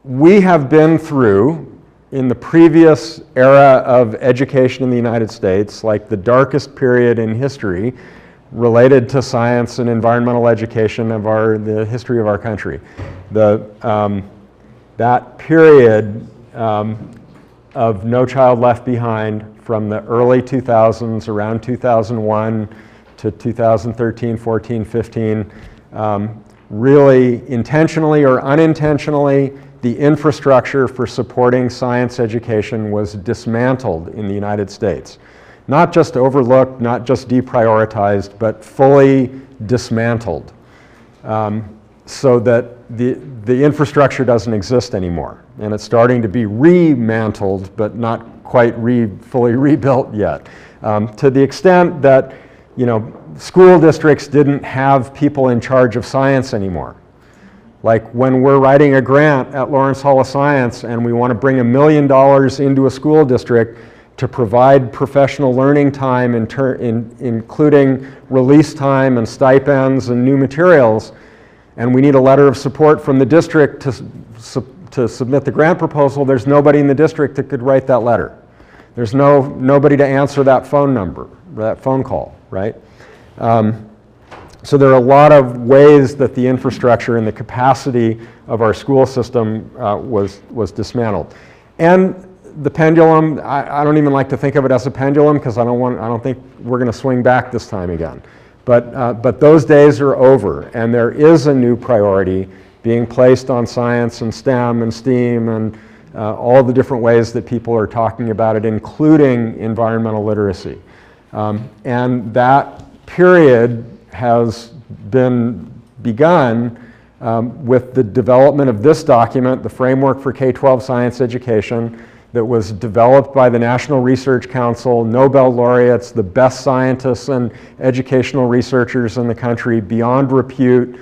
we have been through, in the previous era of education in the United States, like the darkest period in history related to science and environmental education of the history of our country. That period of No Child Left Behind from the early 2000s, around 2001 to 2013, 14, 15, really intentionally or unintentionally, the infrastructure for supporting science education was dismantled in the United States. Not just overlooked, not just deprioritized, but fully dismantled, so that the infrastructure doesn't exist anymore. And it's starting to be remantled, but not quite fully rebuilt yet. To the extent that, school districts didn't have people in charge of science anymore. Like when we're writing a grant at Lawrence Hall of Science and we want to bring $1 million into a school district to provide professional learning time, including release time and stipends and new materials, and we need a letter of support from the district to submit the grant proposal, there's nobody in the district that could write that letter. There's nobody to answer that phone number, that phone call, right? So there are a lot of ways that the infrastructure and the capacity of our school system was dismantled. And the pendulum, I don't even like to think of it as a pendulum because I don't think we're going to swing back this time again. But those days are over, and there is a new priority being placed on science and STEM and STEAM and all the different ways that people are talking about it, including environmental literacy. And that period has been begun with the development of this document, the Framework for K-12 Science Education, that was developed by the National Research Council, Nobel laureates, the best scientists and educational researchers in the country, beyond repute,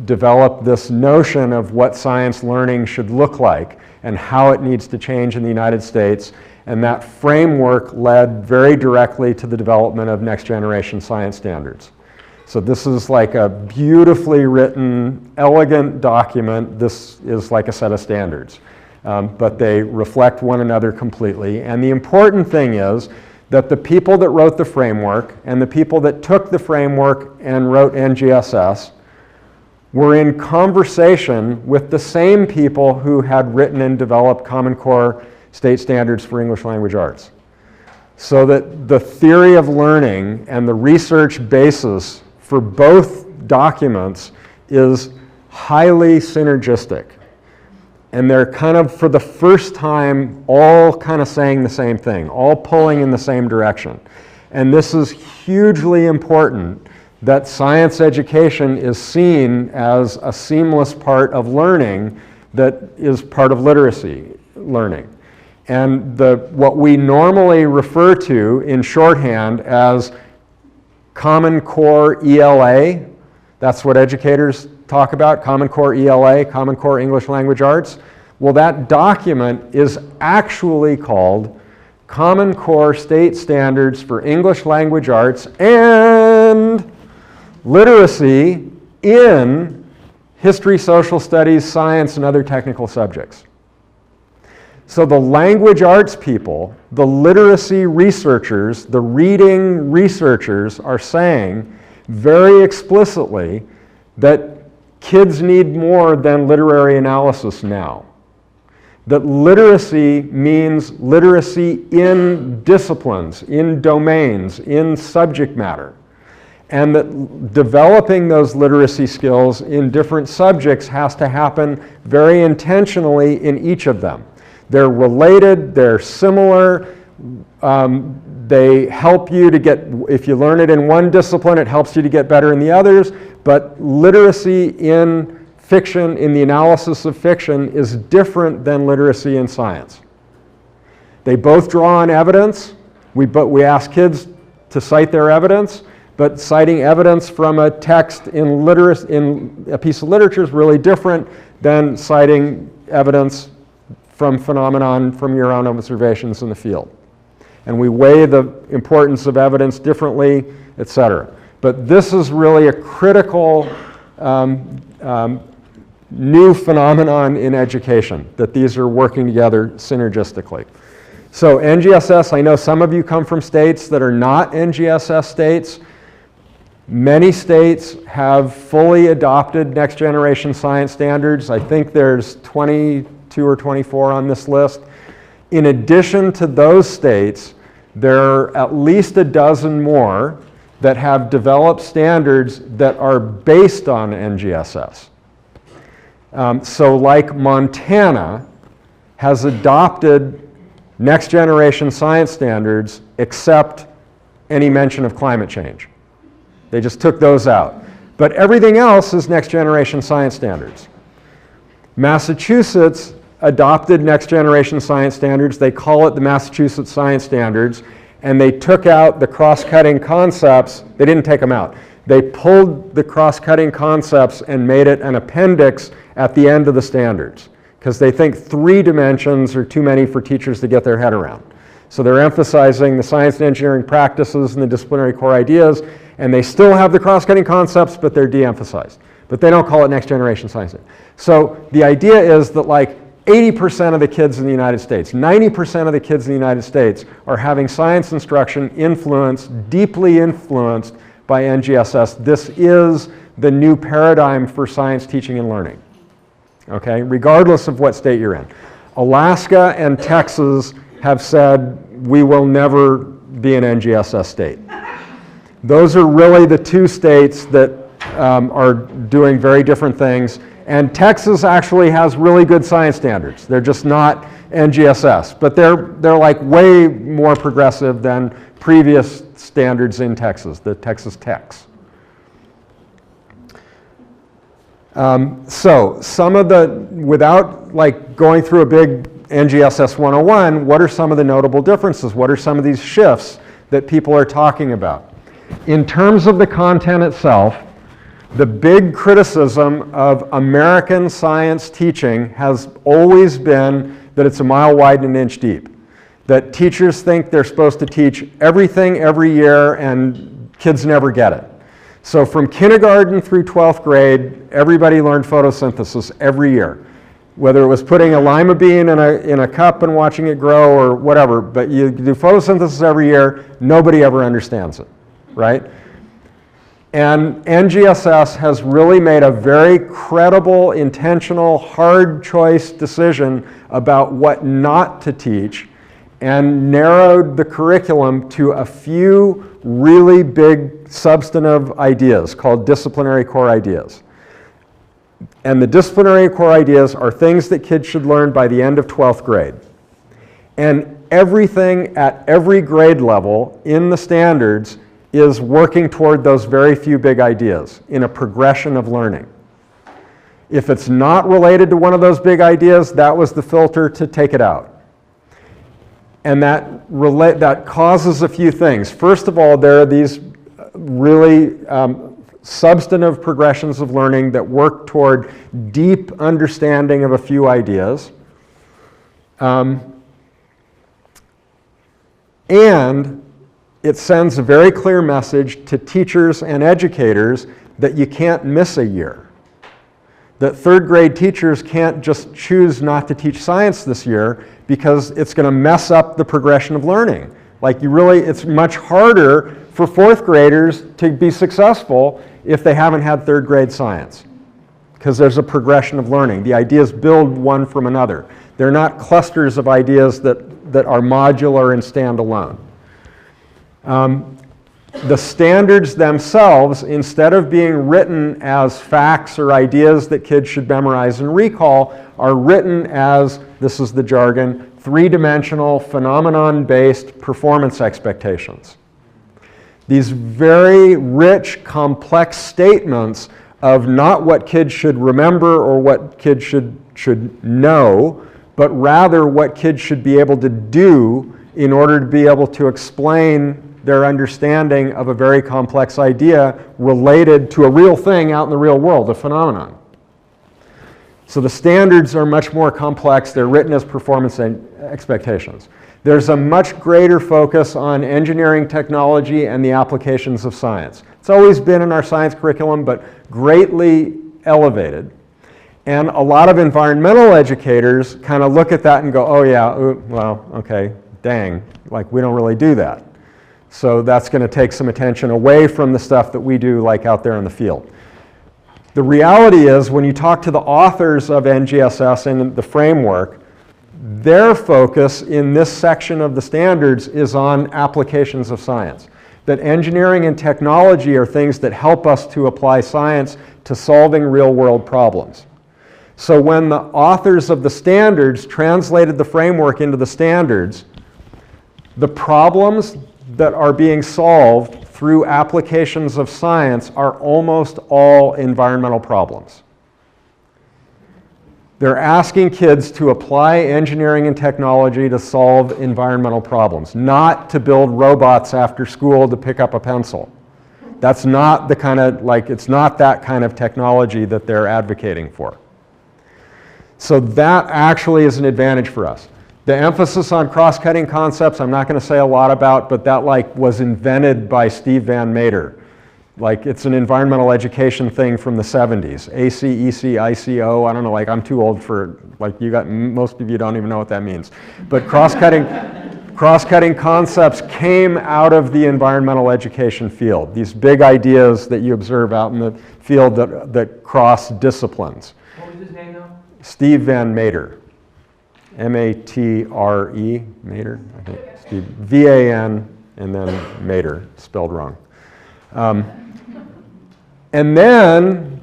developed this notion of what science learning should look like and how it needs to change in the United States. And that framework led very directly to the development of next generation science standards. So this is like a beautifully written, elegant document. This is like a set of standards, but they reflect one another completely. And the important thing is that the people that wrote the framework and the people that took the framework and wrote NGSS were in conversation with the same people who had written and developed Common Core state standards for English language arts. So that the theory of learning and the research basis for both documents is highly synergistic. And they're kind of, for the first time, all kind of saying the same thing, all pulling in the same direction. And this is hugely important, that science education is seen as a seamless part of learning that is part of literacy learning. And what we normally refer to in shorthand as Common Core ELA, that's what educators talk about, Common Core ELA, Common Core English Language Arts. Well, that document is actually called Common Core State Standards for English Language Arts and Literacy in History, Social Studies, Science, and other technical subjects. So the language arts people, the literacy researchers, the reading researchers are saying very explicitly that kids need more than literary analysis now. That literacy means literacy in disciplines, in domains, in subject matter. And that developing those literacy skills in different subjects has to happen very intentionally in each of them. They're related, they're similar, they help you to get, if you learn it in one discipline, it helps you to get better in the others, but literacy in fiction, in the analysis of fiction, is different than literacy in science. They both draw on evidence. We ask kids to cite their evidence, but citing evidence from a text in a piece of literature is really different than citing evidence from phenomenon from your own observations in the field. And we weigh the importance of evidence differently, etc. But this is really a critical new phenomenon in education, that these are working together synergistically. So NGSS, I know some of you come from states that are not NGSS states. Many states have fully adopted next generation science standards. I think there's 22 or 24 on this list. In addition to those states, there are at least a dozen more that have developed standards that are based on NGSS. So like Montana has adopted next generation science standards except any mention of climate change. They just took those out. But everything else is next generation science standards. Massachusetts adopted next generation science standards. They call it the Massachusetts Science Standards, and they took out the cross-cutting concepts. They didn't take them out. They pulled the cross-cutting concepts and made it an appendix at the end of the standards, because they think 3 dimensions are too many for teachers to get their head around. So they're emphasizing the science and engineering practices and the disciplinary core ideas, and they still have the cross-cutting concepts, but they're de-emphasized. But they don't call it next generation science. So the idea is that like 80% of the kids in the United States, 90% of the kids in the United States are having science instruction deeply influenced by NGSS. This is the new paradigm for science teaching and learning, okay, regardless of what state you're in. Alaska and Texas have said, we will never be an NGSS state. Those are really the 2 states that are doing very different things. And Texas actually has really good science standards. They're just not NGSS, but they're like way more progressive than previous standards in Texas, the Texas Techs. So some of the, without like going through a big NGSS 101, what are some of the notable differences? What are some of these shifts that people are talking about? In terms of the content itself, the big criticism of American science teaching has always been that it's a mile wide and an inch deep. That teachers think they're supposed to teach everything every year and kids never get it. So from kindergarten through 12th grade, everybody learned photosynthesis every year. Whether it was putting a lima bean in a cup and watching it grow or whatever, but you do photosynthesis every year, nobody ever understands it, right? And NGSS has really made a very credible, intentional, hard choice decision about what not to teach and narrowed the curriculum to a few really big substantive ideas called disciplinary core ideas. And the disciplinary core ideas are things that kids should learn by the end of 12th grade. And everything at every grade level in the standards is working toward those very few big ideas in a progression of learning. If it's not related to one of those big ideas, that was the filter to take it out. And that causes a few things. First of all, there are these really substantive progressions of learning that work toward deep understanding of a few ideas. And it sends a very clear message to teachers and educators that you can't miss a year. That 3rd grade teachers can't just choose not to teach science this year because it's going to mess up the progression of learning. Like it's much harder for 4th graders to be successful if they haven't had 3rd grade science, because there's a progression of learning. The ideas build one from another. They're not clusters of ideas that are modular and stand alone. The standards themselves, instead of being written as facts or ideas that kids should memorize and recall, are written as, this is the jargon, 3-dimensional, phenomenon-based performance expectations. These very rich, complex statements of not what kids should remember or what kids should know, but rather what kids should be able to do in order to be able to explain their understanding of a very complex idea related to a real thing out in the real world, a phenomenon. So the standards are much more complex. They're written as performance expectations. There's a much greater focus on engineering technology and the applications of science. It's always been in our science curriculum, but greatly elevated. And a lot of environmental educators kind of look at that and go, oh yeah, well, okay, dang, like we don't really do that. So that's going to take some attention away from the stuff that we do like out there in the field. The reality is when you talk to the authors of NGSS and the framework, their focus in this section of the standards is on applications of science. That engineering and technology are things that help us to apply science to solving real-world problems. So when the authors of the standards translated the framework into the standards, the problems that are being solved through applications of science are almost all environmental problems. They're asking kids to apply engineering and technology to solve environmental problems, not to build robots after school to pick up a pencil. That's not the kind of, it's not that kind of technology that they're advocating for. So that actually is an advantage for us. The emphasis on cross-cutting concepts, I'm not going to say a lot about, but that was invented by Steve Van Meter. It's an environmental education thing from the 70s. AC, EC, ICO, I don't know, I'm too old for, most of you don't even know what that means. But cross-cutting concepts came out of the environmental education field. These big ideas that you observe out in the field that cross disciplines. What was his name though? Steve Van Meter. M-A-T-R-E, Mater, I think. Steve, V-A-N, and then Mater, spelled wrong. And then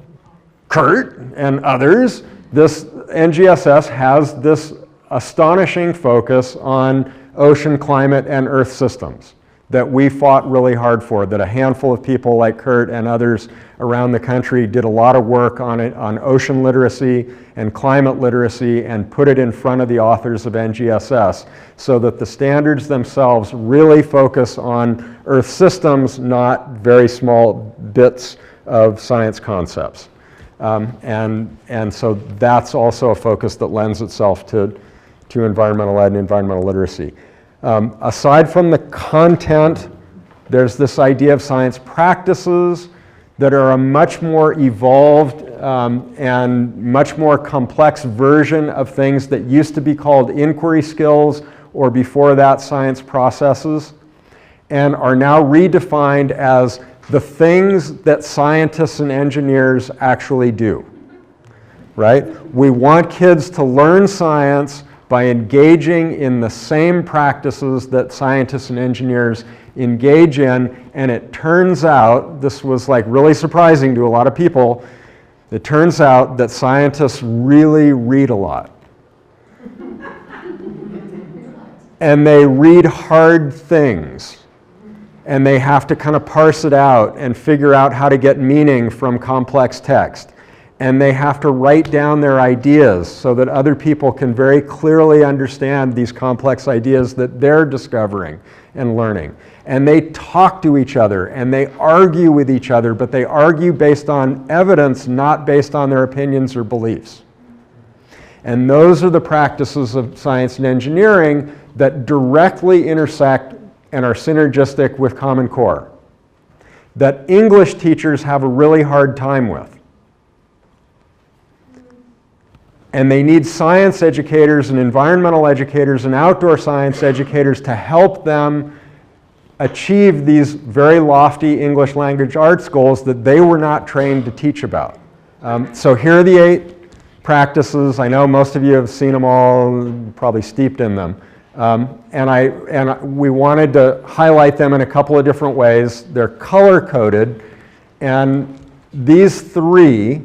Kurt and others, this NGSS has this astonishing focus on ocean climate and Earth systems that we fought really hard for, that a handful of people like Kurt and others around the country did a lot of work on it, on ocean literacy and climate literacy, and put it in front of the authors of NGSS so that the standards themselves really focus on Earth systems, not very small bits of science concepts. And so that's also a focus that lends itself to environmental ed and environmental literacy. Aside from the content, there's this idea of science practices that are a much more evolved and much more complex version of things that used to be called inquiry skills, or before that science processes, and are now redefined as the things that scientists and engineers actually do, right? We want kids to learn science by engaging in the same practices that scientists and engineers engage in, and it turns out, this was really surprising to a lot of people, it turns out that scientists really read a lot. And they read hard things, and they have to kind of parse it out and figure out how to get meaning from complex text. And they have to write down their ideas so that other people can very clearly understand these complex ideas that they're discovering and learning. And they talk to each other and they argue with each other, but they argue based on evidence, not based on their opinions or beliefs. And those are the practices of science and engineering that directly intersect and are synergistic with Common Core, that English teachers have a really hard time with. And they need science educators and environmental educators and outdoor science educators to help them achieve these very lofty English language arts goals that they were not trained to teach about. So here are the 8 practices. I know most of you have seen them all, probably steeped in them. And we wanted to highlight them in a couple of different ways. They're color-coded, and these 3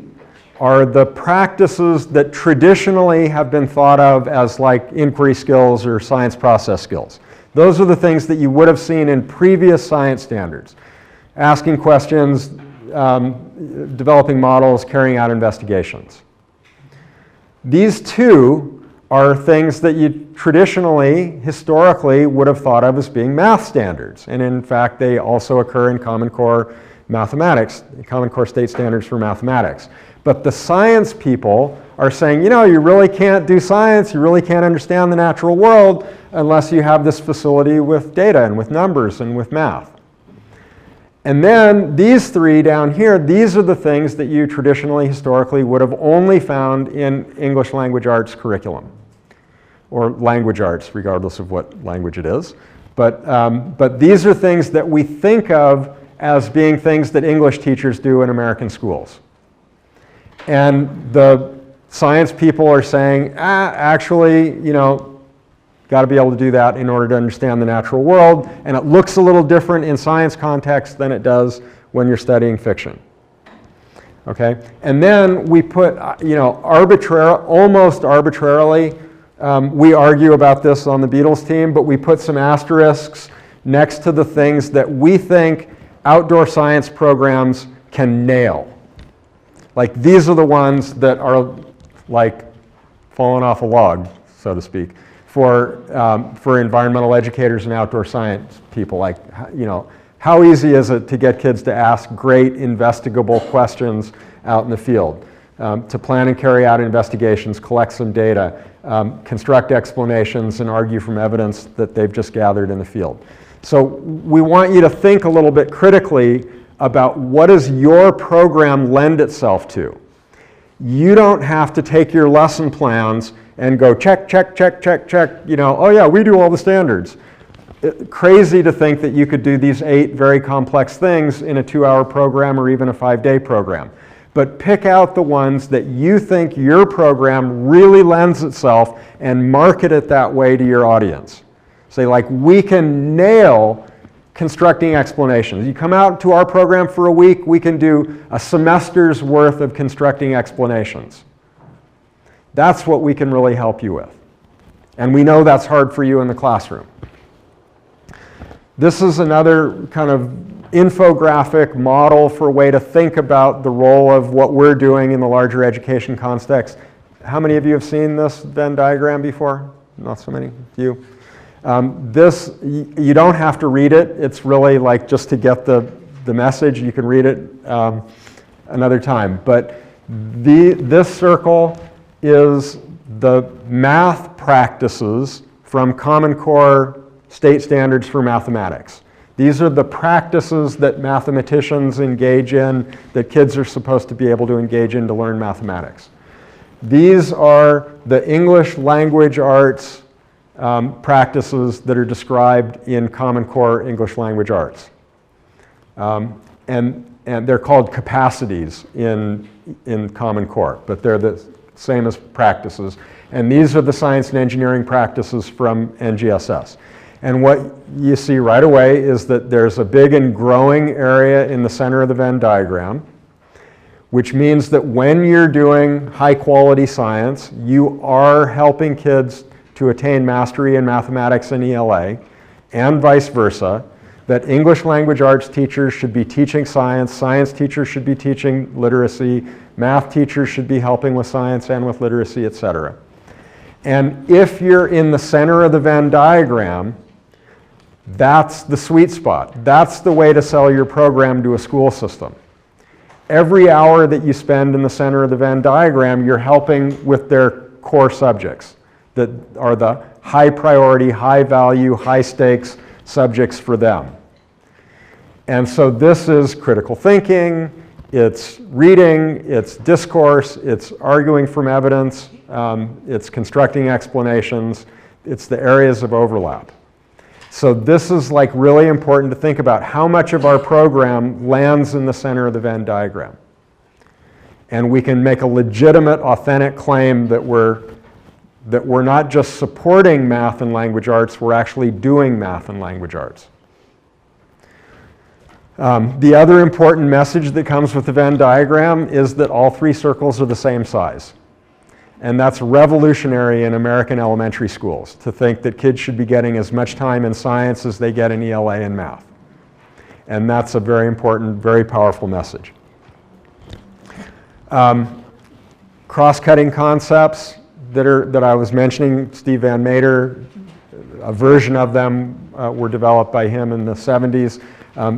are the practices that traditionally have been thought of as inquiry skills or science process skills. Those are the things that you would have seen in previous science standards. Asking questions, developing models, carrying out investigations. These 2 are things that you traditionally, historically, would have thought of as being math standards. And in fact, they also occur in Common Core mathematics, Common Core state standards for mathematics. But the science people are saying, you really can't do science, you really can't understand the natural world unless you have this facility with data and with numbers and with math. And then these three down here, these are the things that you traditionally, historically would have only found in English language arts curriculum, or language arts, regardless of what language it is. But these are things that we think of as being things that English teachers do in American schools. And the science people are saying, actually, you know, got to be able to do that in order to understand the natural world, and it looks a little different in science context than it does when you're studying fiction. Okay, and then we put, you know, almost arbitrarily, we argue about this on the Beatles team, but we put some asterisks next to the things that we think outdoor science programs can nail. Like, these are the ones that are like falling off a log, so to speak, for environmental educators and outdoor science people. Like, you know, how easy is it to get kids to ask great investigable questions out in the field, to plan and carry out investigations, collect some data, construct explanations, and argue from evidence that they've just gathered in the field. So we want you to think a little bit critically about what does your program lend itself to. You don't have to take your lesson plans and go check, check, check, check, check, you know, oh yeah, we do all the standards. Crazy to think that you could do these 8 very complex things in a 2-hour program or even a 5-day program. But pick out the ones that you think your program really lends itself and market it that way to your audience. Say, like, we can nail constructing explanations. You come out to our program for a week, we can do a semester's worth of constructing explanations. That's what we can really help you with. And we know that's hard for you in the classroom. This is another kind of infographic model for a way to think about the role of what we're doing in the larger education context. How many of you have seen this Venn diagram before? Not so many of you. This, you don't have to read it. It's really like just to get the message. You can read it another time. But this circle is the math practices from Common Core state standards for mathematics. These are the practices that mathematicians engage in, that kids are supposed to be able to engage in to learn mathematics. These are the English language arts practices that are described in Common Core English language arts. And they're called capacities in Common Core, but they're the same as practices. And these are the science and engineering practices from NGSS. And what you see right away is that there's a big and growing area in the center of the Venn diagram, which means that when you're doing high quality science, you are helping kids to attain mastery in mathematics and ELA, and vice versa, that English language arts teachers should be teaching science, science teachers should be teaching literacy, math teachers should be helping with science and with literacy, etc. And if you're in the center of the Venn diagram, that's the sweet spot. That's the way to sell your program to a school system. Every hour that you spend in the center of the Venn diagram, you're helping with their core subjects that are the high priority, high value, high stakes subjects for them. And so this is critical thinking, it's reading, it's discourse, it's arguing from evidence, it's constructing explanations, it's the areas of overlap. So this is like really important to think about how much of our program lands in the center of the Venn diagram. And we can make a legitimate, authentic claim that we're not just supporting math and language arts, we're actually doing math and language arts. The other important message that comes with the Venn diagram is that all 3 circles are the same size. And that's revolutionary in American elementary schools, to think that kids should be getting as much time in science as they get in ELA and math. And that's a very important, very powerful message. Cross-cutting concepts that I was mentioning, Steve Van Meter, a version of them were developed by him in the 70s.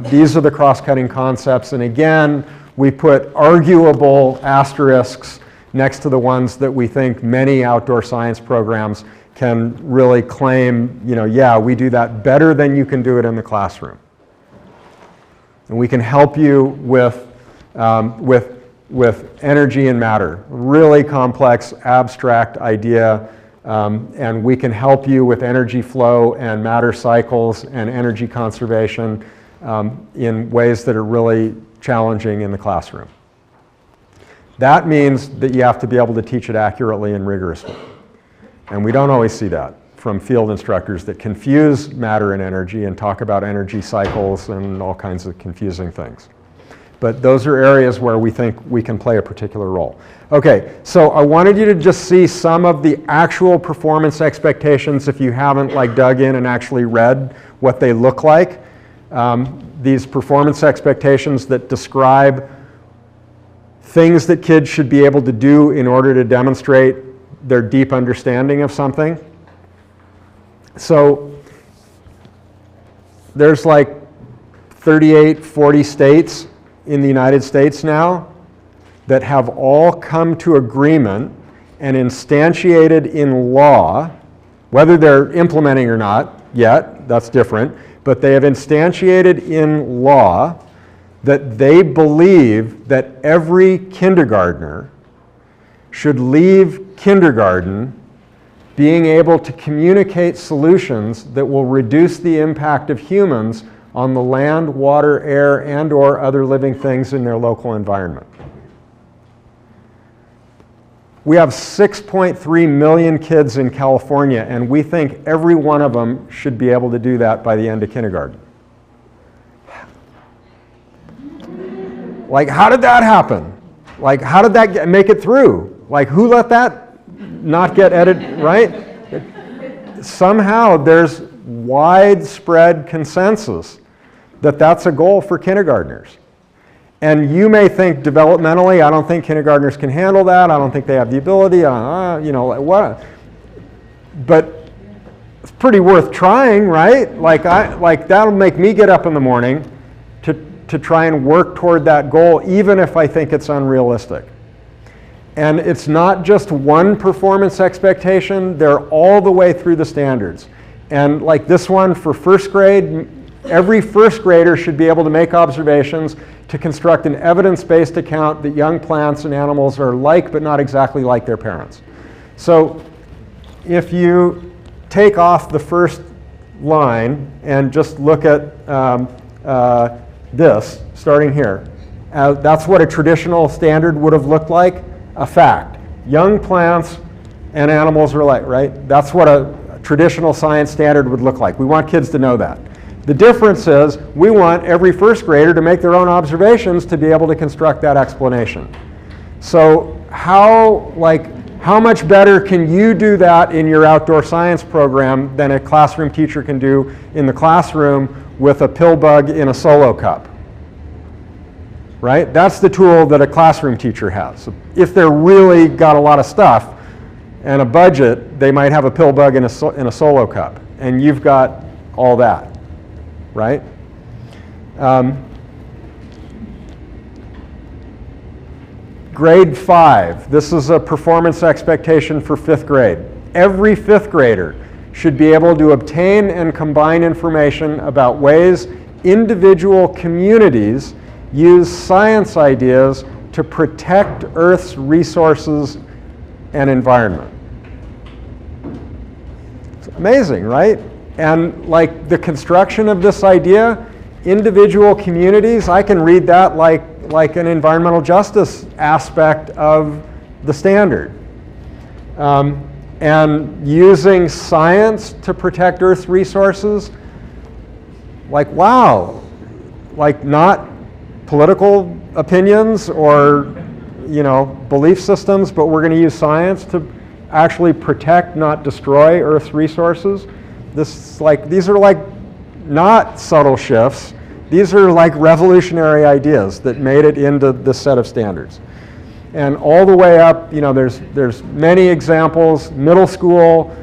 These are the cross-cutting concepts, and again, we put arguable asterisks next to the ones that we think many outdoor science programs can really claim, you know, yeah, we do that better than you can do it in the classroom. And we can help you with energy and matter. Really complex, abstract idea. And we can help you with energy flow and matter cycles and energy conservation in ways that are really challenging in the classroom. That means that you have to be able to teach it accurately and rigorously. And we don't always see that from field instructors that confuse matter and energy and talk about energy cycles and all kinds of confusing things. But those are areas where we think we can play a particular role. Okay, so I wanted you to just see some of the actual performance expectations if you haven't dug in and actually read what they look like. These performance expectations that describe things that kids should be able to do in order to demonstrate their deep understanding of something. So there's 38, 40 states in the United States now that have all come to agreement and instantiated in law, whether they're implementing or not yet, that's different, but they have instantiated in law that they believe that every kindergartner should leave kindergarten being able to communicate solutions that will reduce the impact of humans on the land, water, air, and/or other living things in their local environment. We have 6.3 million kids in California, and we think every one of them should be able to do that by the end of kindergarten. How did that happen? How did that make it through? Who let that not get edited, right? Somehow there's widespread consensus that that's a goal for kindergartners. And you may think developmentally, I don't think kindergartners can handle that. I don't think they have the ability. What? But it's pretty worth trying, right? That'll make me get up in the morning to try and work toward that goal, even if I think it's unrealistic. And it's not just one performance expectation, they're all the way through the standards. And this one for first grade, every first grader should be able to make observations to construct an evidence-based account that young plants and animals are like but not exactly like their parents. So if you take off the first line and just look at this, starting here, that's what a traditional standard would have looked like. A fact. Young plants and animals are alike, right? That's what a traditional science standard would look like. We want kids to know that. The difference is we want every first grader to make their own observations to be able to construct that explanation. So how much better can you do that in your outdoor science program than a classroom teacher can do in the classroom with a pill bug in a Solo cup? Right? That's the tool that a classroom teacher has. If they're really got a lot of stuff and a budget, they might have a pill bug in a Solo cup, and you've got all that, right? Grade 5, this is a performance expectation for 5th grade. Every 5th grader should be able to obtain and combine information about ways individual communities use science ideas to protect Earth's resources and environment. It's amazing, right? And the construction of this idea, individual communities, I can read that like an environmental justice aspect of the standard. And using science to protect Earth's resources, wow, not political opinions or belief systems, but we're going to use science to actually protect, not destroy Earth's resources. These are not subtle shifts. These are revolutionary ideas that made it into this set of standards. And all the way up, there's many examples. Middle school,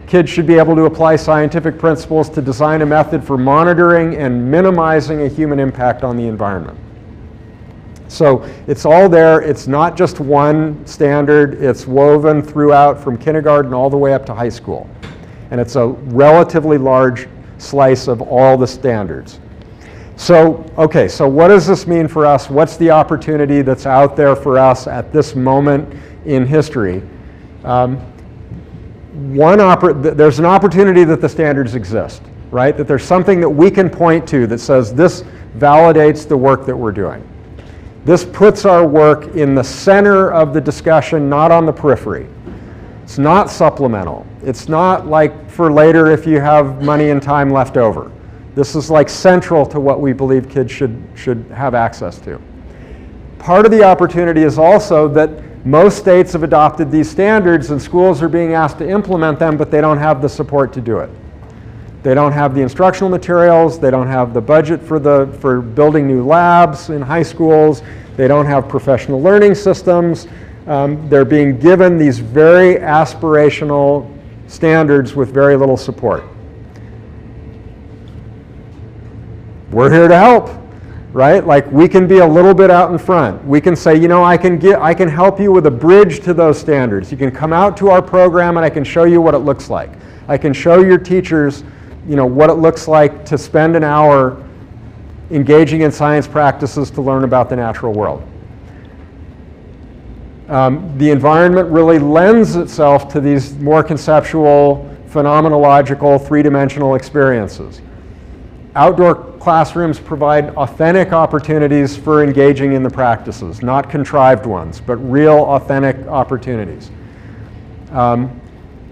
kids should be able to apply scientific principles to design a method for monitoring and minimizing a human impact on the environment. So it's all there. It's not just one standard. It's woven throughout from kindergarten all the way up to high school. And it's a relatively large slice of all the standards. So, okay, so what does this mean for us? What's the opportunity that's out there for us at this moment in history? There's an opportunity that the standards exist, right? That there's something that we can point to that says this validates the work that we're doing. This puts our work in the center of the discussion, not on the periphery. It's not supplemental. It's not like for later if you have money and time left over. This is like central to what we believe kids should have access to. Part of the opportunity is also that most states have adopted these standards and schools are being asked to implement them, but they don't have the support to do it. They don't have the instructional materials, they don't have the budget for building new labs in high schools, they don't have professional learning systems. They're being given these very aspirational standards with very little support. We're here to help, right? Like we can be a little bit out in front. We can say, you know, I can help you with a bridge to those standards. You can come out to our program and I can show you what it looks like. I can show your teachers, you know, what it looks like to spend an hour engaging in science practices to learn about the natural world. The environment really lends itself to these more conceptual, phenomenological, three-dimensional experiences. Outdoor classrooms provide authentic opportunities for engaging in the practices, not contrived ones, but real authentic opportunities.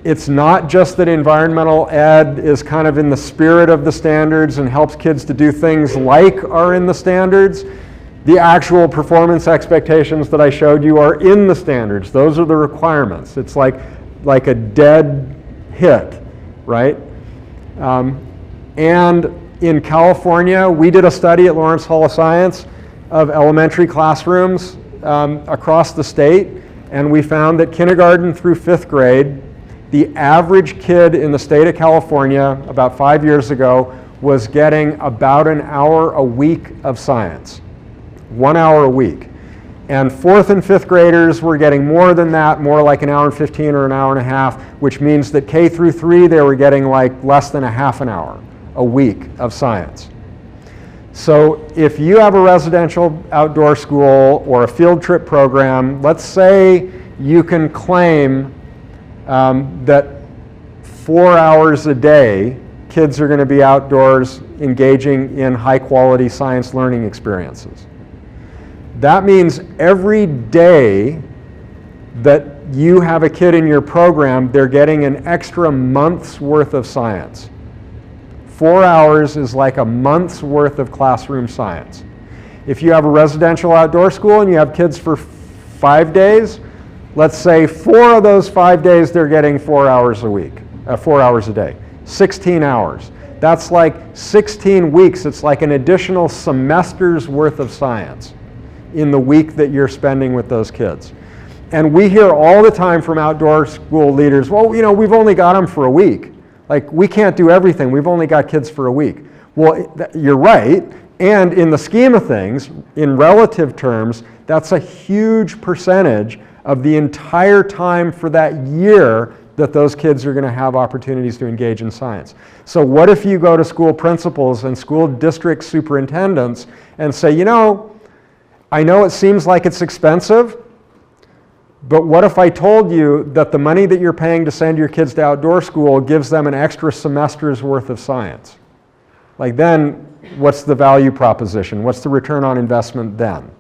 It's not just that environmental ed is kind of in the spirit of the standards and helps kids to do things like are in the standards. The actual performance expectations that I showed you are in the standards. Those are the requirements. It's like a dead hit, right? And in California, we did a study at Lawrence Hall of Science of elementary classrooms across the state, and we found that kindergarten through 5th grade, the average kid in the state of California about 5 years ago was getting about an hour a week of science. 1 hour a week. And 4th and 5th graders were getting more than that, more like an hour and 15 or an hour and a half, which means that K through 3, they were getting like less than a half an hour a week of science. So if you have a residential outdoor school or a field trip program, let's say you can claim that 4 hours a day, kids are going to be outdoors engaging in high quality science learning experiences. That means every day that you have a kid in your program, they're getting an extra month's worth of science. 4 hours is like a month's worth of classroom science. If you have a residential outdoor school and you have kids for 5 days, let's say 4 of those 5 days they're getting 4 hours a week, 4 hours a day, 16 hours. That's like 16 weeks. It's like an additional semester's worth of science in the week that you're spending with those kids. And we hear all the time from outdoor school leaders, well, you know, we've only got them for a week. Like, we can't do everything. We've only got kids for a week. Well, you're right. And in the scheme of things, in relative terms, that's a huge percentage of the entire time for that year that those kids are going to have opportunities to engage in science. So what if you go to school principals and school district superintendents and say, you know, I know it seems like it's expensive, but what if I told you that the money that you're paying to send your kids to outdoor school gives them an extra semester's worth of science? Like, then what's the value proposition? What's the return on investment then?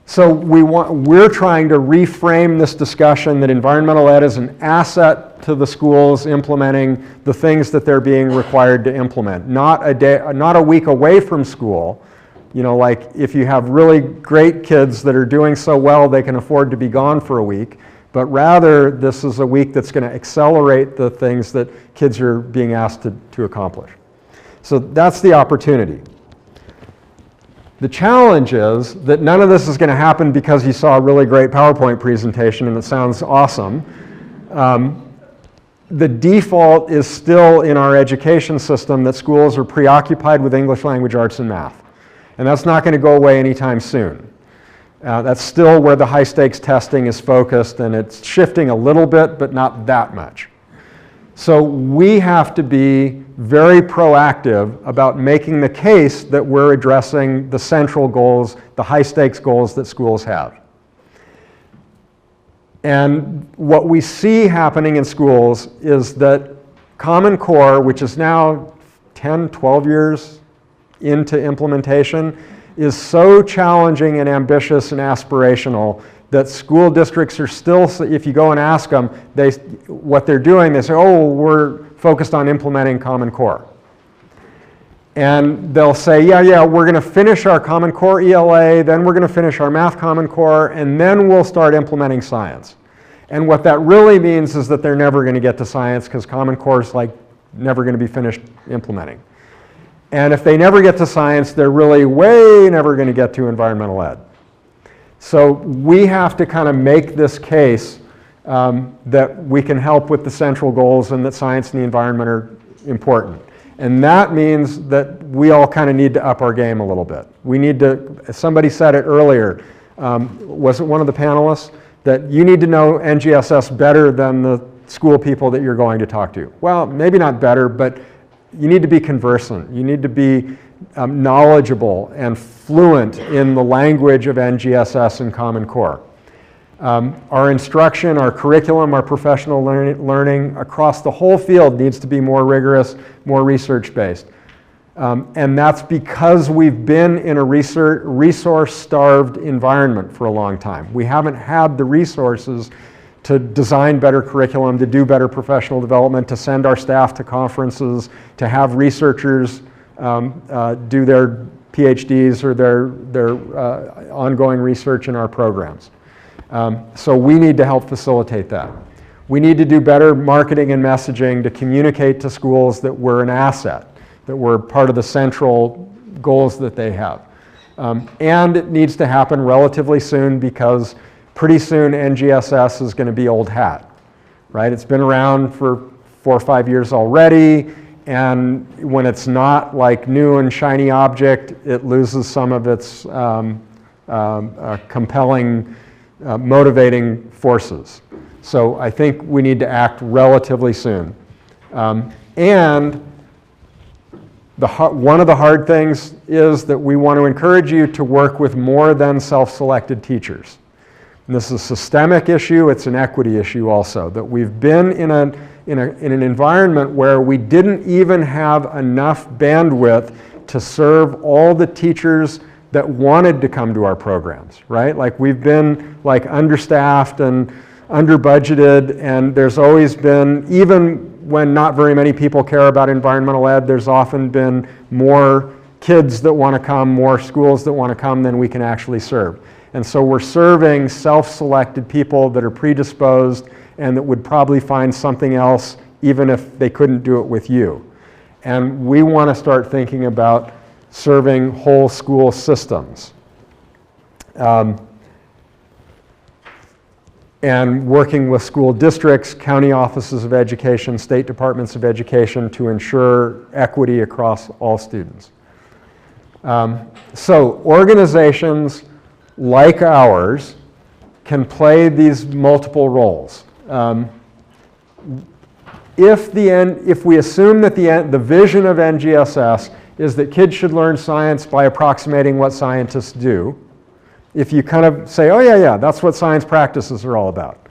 So we're trying to reframe this discussion that environmental ed is an asset to the schools implementing the things that they're being required to implement. Not a week away from school. You know, like if you have really great kids that are doing so well they can afford to be gone for a week, but rather this is a week that's going to accelerate the things that kids are being asked to accomplish. So that's the opportunity. The challenge is that none of this is going to happen because you saw a really great PowerPoint presentation and it sounds awesome. The default is still in our education system that schools are preoccupied with English language arts and math. And that's not going to go away anytime soon. That's still where the high stakes testing is focused, and it's shifting a little bit, but not that much. So we have to be very proactive about making the case that we're addressing the central goals, the high stakes goals that schools have. And what we see happening in schools is that Common Core, which is now 10, 12 years into implementation, is so challenging and ambitious and aspirational that school districts are still, if you go and ask them what they're doing, they say, oh, we're focused on implementing Common Core. And they'll say, yeah, we're going to finish our Common Core ELA, then we're going to finish our Math Common Core, and then we'll start implementing science. And what that really means is that they're never going to get to science because Common Core is like never going to be finished implementing. And if they never get to science, they're really way never going to get to environmental ed. So we have to kind of make this case that we can help with the central goals and that science and the environment are important. And that means that we all kind of need to up our game a little bit. We need to, somebody said it earlier, was it one of the panelists, that you need to know NGSS better than the school people that you're going to talk to. Well, maybe not better, but you need to be conversant. You need to be knowledgeable and fluent in the language of NGSS and Common Core. Our instruction, our curriculum, our professional learning across the whole field needs to be more rigorous, more research-based. And that's because we've been in a resource-starved environment for a long time. We haven't had the resources to design better curriculum, to do better professional development, to send our staff to conferences, to have researchers do their PhDs or their ongoing research in our programs. So we need to help facilitate that. We need to do better marketing and messaging to communicate to schools that we're an asset, that we're part of the central goals that they have. And it needs to happen relatively soon because pretty soon NGSS is going to be old hat, right? It's been around for 4 or 5 years already, and when it's not like new and shiny object, it loses some of its compelling, motivating forces. So I think we need to act relatively soon. And one of the hard things is that we want to encourage you to work with more than self-selected teachers. And this is a systemic issue, it's an equity issue also, that we've been in an environment where we didn't even have enough bandwidth to serve all the teachers that wanted to come to our programs, right? Like we've been like understaffed and under-budgeted, and there's always been, even when not very many people care about environmental ed, there's often been more kids that want to come, more schools that want to come than we can actually serve. And so we're serving self-selected people that are predisposed and that would probably find something else even if they couldn't do it with you. And we want to start thinking about serving whole school systems. And working with school districts, county offices of education, state departments of education to ensure equity across all students. So organizations like ours can play these multiple roles. If we assume that the vision of NGSS is that kids should learn science by approximating what scientists do, if you kind of say, oh yeah, that's what science practices are all about.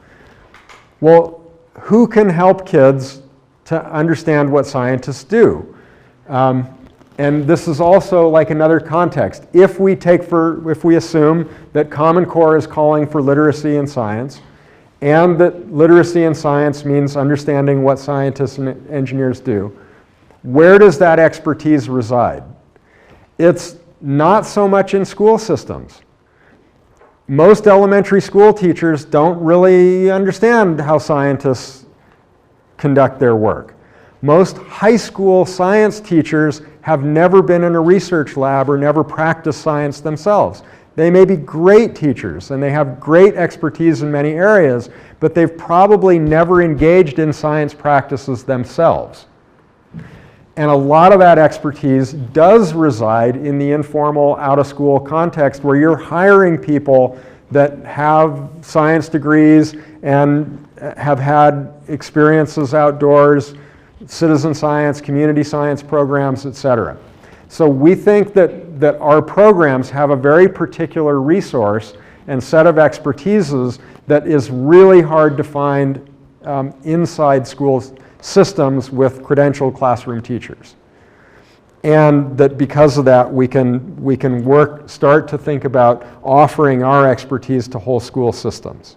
Well, who can help kids to understand what scientists do? And this is also like another context. If we assume that Common Core is calling for literacy in science, and that literacy in science means understanding what scientists and engineers do, where does that expertise reside? It's not so much in school systems. Most elementary school teachers don't really understand how scientists conduct their work. Most high school science teachers have never been in a research lab or never practiced science themselves. They may be great teachers and they have great expertise in many areas, but they've probably never engaged in science practices themselves. And a lot of that expertise does reside in the informal out-of-school context where you're hiring people that have science degrees and have had experiences outdoors, citizen science, community science programs, et cetera. So we think that our programs have a very particular resource and set of expertises that is really hard to find inside school systems with credentialed classroom teachers. And that because of that, we can start to think about offering our expertise to whole school systems.